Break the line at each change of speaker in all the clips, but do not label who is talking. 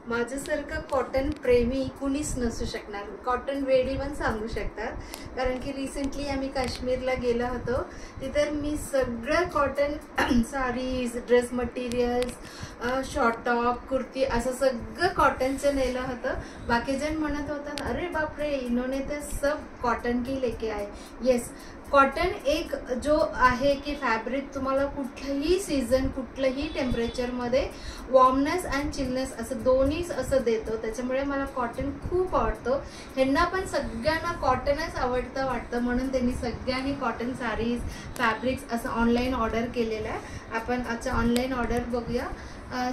माझ्यासारखं cotton प्रेमी कुणीच नसू शकणार. कॉटन वेडी पण सांगू शकतात, कारण की रिसेंटली आम्ही काश्मीरला गेलो होतो. तिथं मी सगळं cotton sarees, dress materials, short top, kurti असं सगळं कॉटनचं नेलं होतं. बाकी जण म्हणत होतात अरे बापरे इन्होंने तर सब कॉटन की लेके आए. येस, कॉटन एक जो आहे की फॅब्रिक तुम्हाला कुठलंही सीझन कुठलंही टेम्परेचरमध्ये वॉर्मनेस अँड चिलनेस असं दोन्हीच असं देतो. त्याच्यामुळे मला कॉटन खूप आवडतो. ह्यांना पण सगळ्यांना कॉटनच आवडतं वाटतं, म्हणून त्यांनी सगळ्यांनी कॉटन साडीज, फॅब्रिक्स असं ऑनलाईन ऑर्डर केलेलं आहे. आपण आजचा ऑनलाईन ऑर्डर बघूया.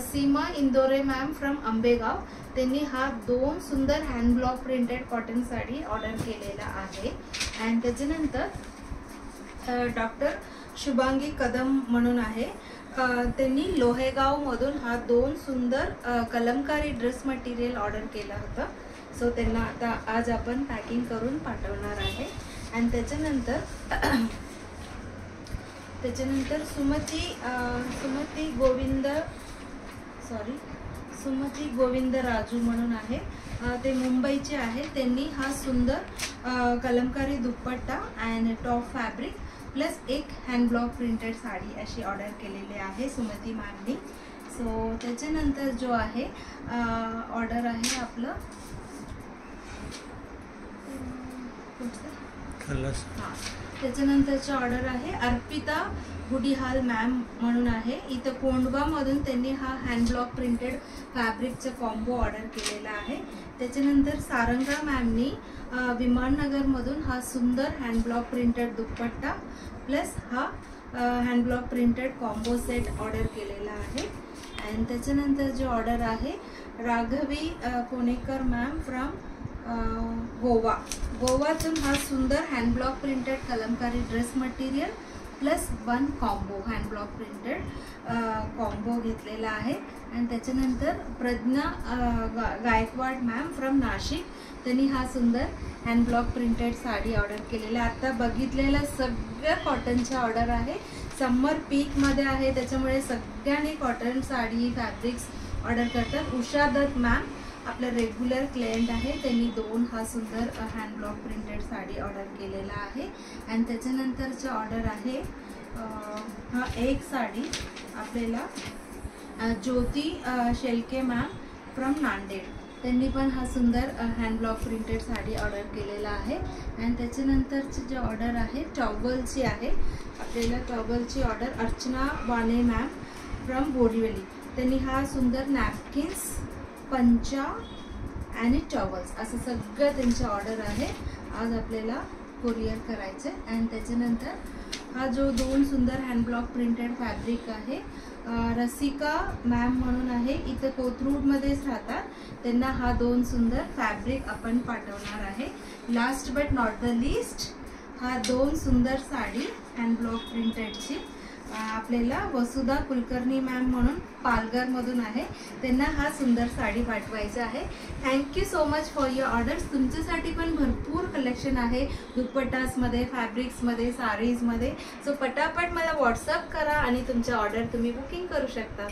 सीमा इंदोरे मॅम फ्रॉम आंबेगाव, त्यांनी हा 2 सुंदर hand block printed cotton sari order केलेला आहे. अँड त्याच्यानंतर डॉक्टर शुभांगी कदम म्हणून आहे, त्यांनी लोहेगावमधून हा 2 सुंदर कलमकारी ड्रेस मटेरियल ऑर्डर केलं होतं. सो त्यांना आता आज आपण पॅकिंग करून पाठवणार आहे. आणि त्याच्यानंतर सुमती गोविंद राजू म्हणून आहे, ते मुंबईचे आहे. त्यांनी हा सुंदर कलमकारी दुपट्टा अँड टॉप फॅब्रिक प्लस एक हँड ब्लॉक प्रिंटेड साडी अशी ऑर्डर केलेली आहे सुमती मॅमनी. सो त्याच्यानंतर जो आहे ऑर्डर आहे आपलं त्याच्यानंतरचं ऑर्डर आहे अर्पिता गुडीहाल मॅम म्हणून आहे. इथं कोंडवामधून त्यांनी हा हँड ब्लॉक प्रिंटेड फॅब्रिकचा कॉम्बो ऑर्डर केलेला आहे. त्याच्यानंतर सारंगा मॅमनी विमाननगरमधून हा सुंदर hand block printed dupatta plus हा hand block printed combo set order केलेला आहे. आणि त्याच्यानंतर जो ऑर्डर आहे राघवी कोणेकर मॅम फ्रॉम गोवातून हा सुंदर hand block printed kalamkari dress material plus 1 combo hand block printed combo घेतलेला आहे. आणि त्याच्यानंतर प्रज्ञा गायकवाड मॅम फ्रॉम नाशिक, त्यांनी हा सुंदर hand block printed sari order केलेला. आता बघितलेलं सगळं कॉटनच्या ऑर्डर आहे. समर पीकमध्ये आहे, त्याच्यामुळे सगळ्यांनी कॉटन साडी फॅब्रिक्स ऑर्डर करतात. उषा दत्त मॅम आपलं रेग्युलर क्लायंट आहे, त्यांनी 2 हा सुंदर hand block printed sari order केलेला आहे. आणि त्याच्यानंतरचं ऑर्डर आहे हा एक साडी आपल्याला ज्योती शेलके मॅम फ्रॉम नांदेड, त्यांनी पण हा सुंदर hand block printed sari order केलेला आहे. आणि त्याच्यानंतरची जी ऑर्डर आहे टॉवलची आहे, आपल्याला टॉवलची order Archana Vane ma'am from Borivali, त्यांनी हा सुंदर नॅपकिन्स, पंचा आणि टॉवल्स असं सगळं त्यांचं ऑर्डर आहे. आज आपल्याला कोरियर करायचं. आणि त्याच्यानंतर हा जो 2 सुंदर हँड ब्लॉक प्रिंटेड फॅब्रिक आहे रसिका मॅम म्हणून आहे, इथं कोथरूडमध्येच राहतात, त्यांना हा 2 सुंदर फॅब्रिक आपण पाठवणार आहे. Last but not the list हा 2 सुंदर साडी हँड ब्लॉक प्रिंटेडची आपल्याला वसुधा कुलकर्णी मॅम म्हणून पालघरमधून आहे, त्यांना हा सुंदर साडी पाठवायचं आहे. Thank you so much for your orders. तुमच्यासाठी पण भरपूर कलेक्शन आहे दुपट्टासमध्ये, फॅब्रिक्समध्ये, साडीजमध्ये. सो पटापट मला व्हॉट्सअप करा आणि तुमच्या ऑर्डर तुम्ही बुकिंग करू शकता.